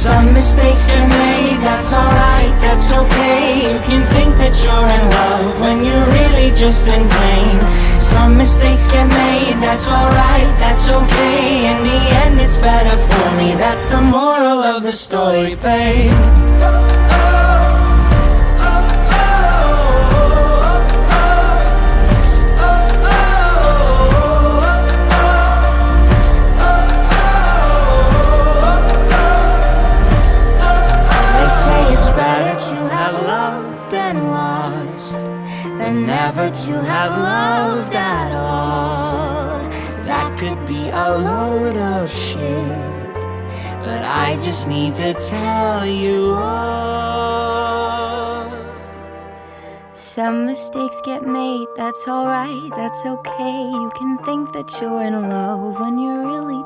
Some mistakes get made, that's alright, that's okay. You can think that you're in love when you're really just in pain. Some mistakes get made, that's alright, that's okay. In the end it's better for me, that's the moral of the story, babe. Than lost, than never to have loved at all. That could be a load of shit, but I just need to tell you all. Some mistakes get made, that's alright, that's okay. You can think that you're in love when you're really